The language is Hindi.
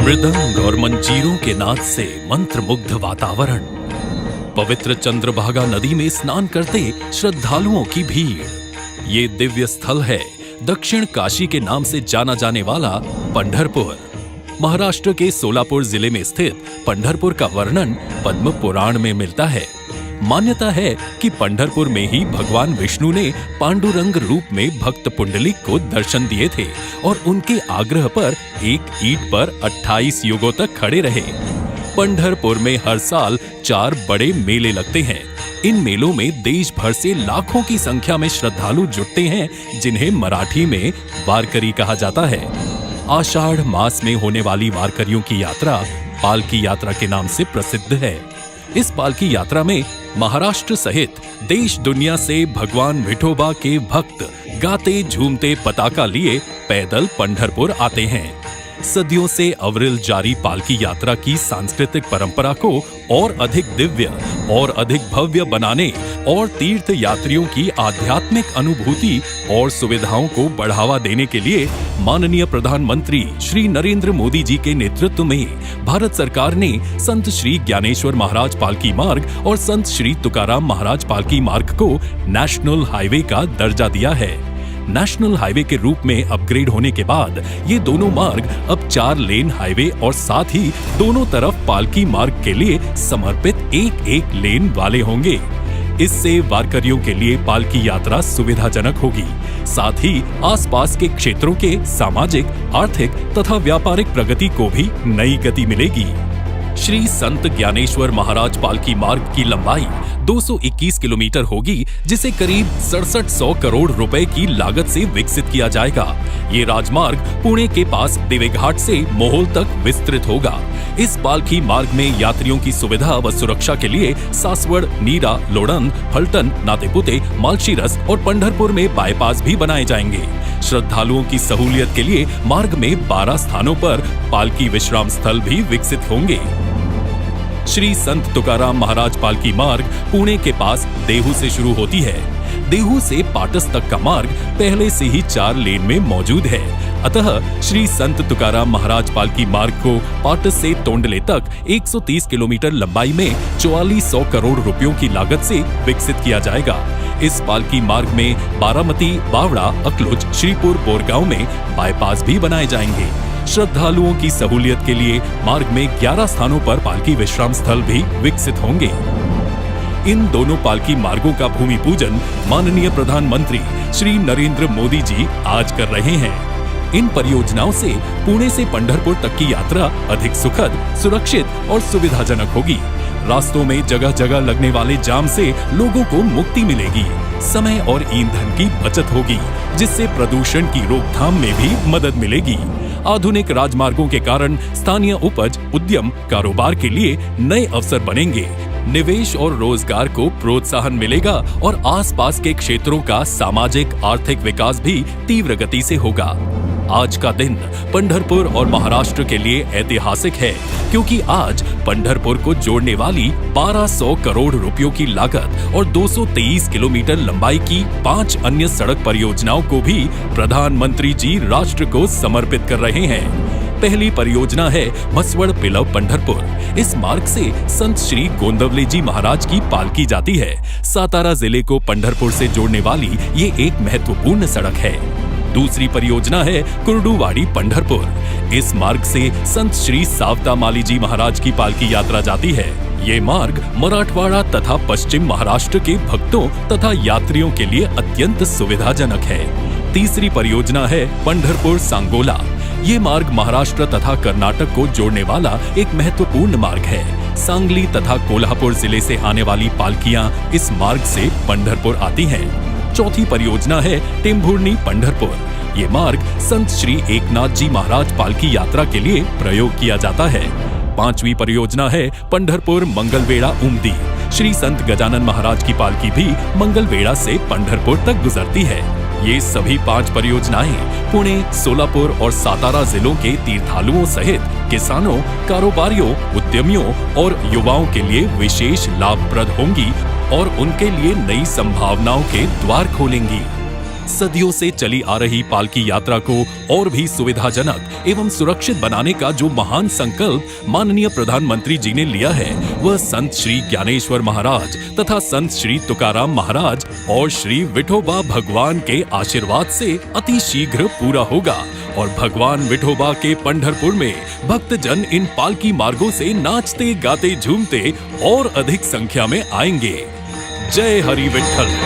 मृदंग और मंजीरों के नाद से मंत्रमुग्ध वातावरण, पवित्र चंद्रभागा नदी में स्नान करते श्रद्धालुओं की भीड़। ये दिव्य स्थल है दक्षिण काशी के नाम से जाना जाने वाला पंढरपुर। महाराष्ट्र के सोलापुर जिले में स्थित पंढरपुर का वर्णन पद्म पुराण में मिलता है। मान्यता है कि पंढरपुर में ही भगवान विष्णु ने पांडुरंग रूप में भक्त पुंडलिक को दर्शन दिए थे और उनके आग्रह पर एक ईंट पर 28 युगों तक खड़े रहे। पंढरपुर में हर साल 4 बड़े मेले लगते हैं। इन मेलों में देश भर से लाखों की संख्या में श्रद्धालु जुटते हैं, जिन्हें मराठी में वारकरी कहा जाता है। आषाढ़ मास में होने वाली वारकरियों की यात्रा पालकी यात्रा के नाम से प्रसिद्ध है। इस पालकी यात्रा में महाराष्ट्र सहित देश दुनिया से भगवान विठोबा के भक्त गाते झूमते पताका लिए पैदल पंढरपुर आते हैं। सदियों से अविरल जारी पालकी यात्रा की सांस्कृतिक परंपरा को और अधिक दिव्य और अधिक भव्य बनाने और तीर्थ यात्रियों की आध्यात्मिक अनुभूति और सुविधाओं को बढ़ावा देने के लिए माननीय प्रधानमंत्री श्री नरेंद्र मोदी जी के नेतृत्व में भारत सरकार ने संत श्री ज्ञानेश्वर महाराज पालकी मार्ग और संत श्री तुकाराम महाराज पालकी मार्ग को नेशनल हाईवे का दर्जा दिया है। नेशनल हाईवे के रूप में अपग्रेड होने के बाद ये दोनों मार्ग अब 4 लेन हाईवे और साथ ही दोनों तरफ पालकी मार्ग के लिए समर्पित एक लेन वाले होंगे। इससे वारकरियों के लिए पालकी यात्रा सुविधाजनक होगी। साथ ही आसपास के क्षेत्रों के सामाजिक, आर्थिक तथा व्यापारिक प्रगति को भी नई गति मिलेगी। श्री संत ज्ञानेश्वर महाराज पालकी मार्ग की लंबाई 221 किलोमीटर होगी, जिसे करीब 6700 करोड़ रुपए की लागत से विकसित किया जाएगा। ये राजमार्ग पुणे के पास देवेघाट से मोहोल तक विस्तृत होगा। इस पालकी मार्ग में यात्रियों की सुविधा व सुरक्षा के लिए सासवड़, नीरा, लोणंद, फलटन, नातेपुते, मालशीरस और पंढरपुर में बाईपास भी बनाए जाएंगे। श्रद्धालुओं की सहूलियत के लिए मार्ग में 12 स्थानों पर पालकी विश्राम स्थल भी विकसित होंगे। श्री संत तुकाराम महाराज पालकी मार्ग पुणे के पास देहू से शुरू होती है। देहू से पाटस तक का मार्ग पहले से ही 4 लेन में मौजूद है। अतः श्री संत तुकाराम महाराज पालकी मार्ग को पाटस से तोंडले तक 130 किलोमीटर लंबाई में 4400 करोड़ रुपयों की लागत से विकसित किया जाएगा। इस पालकी मार्ग में बारामती, बावड़ा, अकलुज, श्रीपुर, बोरगांव में बाईपास भी बनाए जाएंगे। श्रद्धालुओं की सहूलियत के लिए मार्ग में 11 स्थानों पर पालकी विश्राम स्थल भी विकसित होंगे। इन दोनों पालकी मार्गों का भूमि पूजन माननीय प्रधानमंत्री श्री नरेंद्र मोदी जी आज कर रहे हैं। इन परियोजनाओं से पुणे से पंढरपुर तक की यात्रा अधिक सुखद, सुरक्षित और सुविधाजनक होगी। रास्तों में जगह जगह लगने वाले जाम से लोगों को मुक्ति मिलेगी। समय और ईंधन की बचत होगी, जिससे प्रदूषण की रोकथाम में भी मदद मिलेगी। आधुनिक राजमार्गों के कारण स्थानीय उपज, उद्यम, कारोबार के लिए नए अवसर बनेंगे। निवेश और रोजगार को प्रोत्साहन मिलेगा और आसपास के क्षेत्रों का सामाजिक, आर्थिक विकास भी तीव्र गति से होगा। आज का दिन पंढरपुर और महाराष्ट्र के लिए ऐतिहासिक है, क्योंकि आज पंढरपुर को जोड़ने वाली 1200 करोड़ रुपयों की लागत और 223 किलोमीटर लंबाई की 5 अन्य सड़क परियोजनाओं को भी प्रधानमंत्री जी राष्ट्र को समर्पित कर रहे हैं। पहली परियोजना है मसवड़ पिलव पंढरपुर। इस मार्ग से संत श्री गोंदवले जी महाराज की पालकी जाती है। सातारा जिले को पंढरपुर से जोड़ने वाली ये एक महत्वपूर्ण सड़क है। दूसरी परियोजना है कुर्डुवाड़ी पंढरपुर। इस मार्ग से संत श्री सावता माली जी महाराज की पालकी यात्रा जाती है। ये मार्ग मराठवाड़ा तथा पश्चिम महाराष्ट्र के भक्तों तथा यात्रियों के लिए अत्यंत सुविधाजनक है। तीसरी परियोजना है पंढरपुर सांगोला। ये मार्ग महाराष्ट्र तथा कर्नाटक को जोड़ने वाला एक महत्वपूर्ण मार्ग है। सांगली तथा कोल्हापुर जिले से आने वाली पालकियां इस मार्ग से पंढरपुर आती हैं। चौथी परियोजना है टेम्भुर्णी पंढरपुर। ये मार्ग संत श्री एकनाथ जी महाराज पालकी यात्रा के लिए प्रयोग किया जाता है। पांचवी परियोजना है पंढरपुर मंगलवेढ़ा उमदी। श्री संत गजानन महाराज की पालकी भी मंगलवेढ़ा से पंढरपुर तक गुजरती है। ये सभी 5 परियोजनाएं पुणे, सोलापुर और सातारा जिलों के तीर्थालुओं सहित किसानों, कारोबारियों, उद्यमियों और युवाओं के लिए विशेष लाभप्रद होंगी और उनके लिए नई संभावनाओं के द्वार खोलेंगी। सदियों से चली आ रही पालकी यात्रा को और भी सुविधाजनक एवं सुरक्षित बनाने का जो महान संकल्प माननीय प्रधानमंत्री जी ने लिया है, वह संत श्री ज्ञानेश्वर महाराज तथा संत श्री तुकाराम महाराज और श्री विठोबा भगवान के आशीर्वाद से अति शीघ्र पूरा होगा और भगवान विठोबा के पंढरपुर में भक्तजन इन पालकी मार्गों से नाचते गाते झूमते और अधिक संख्या में आएंगे। जय हरि विठ्ठल।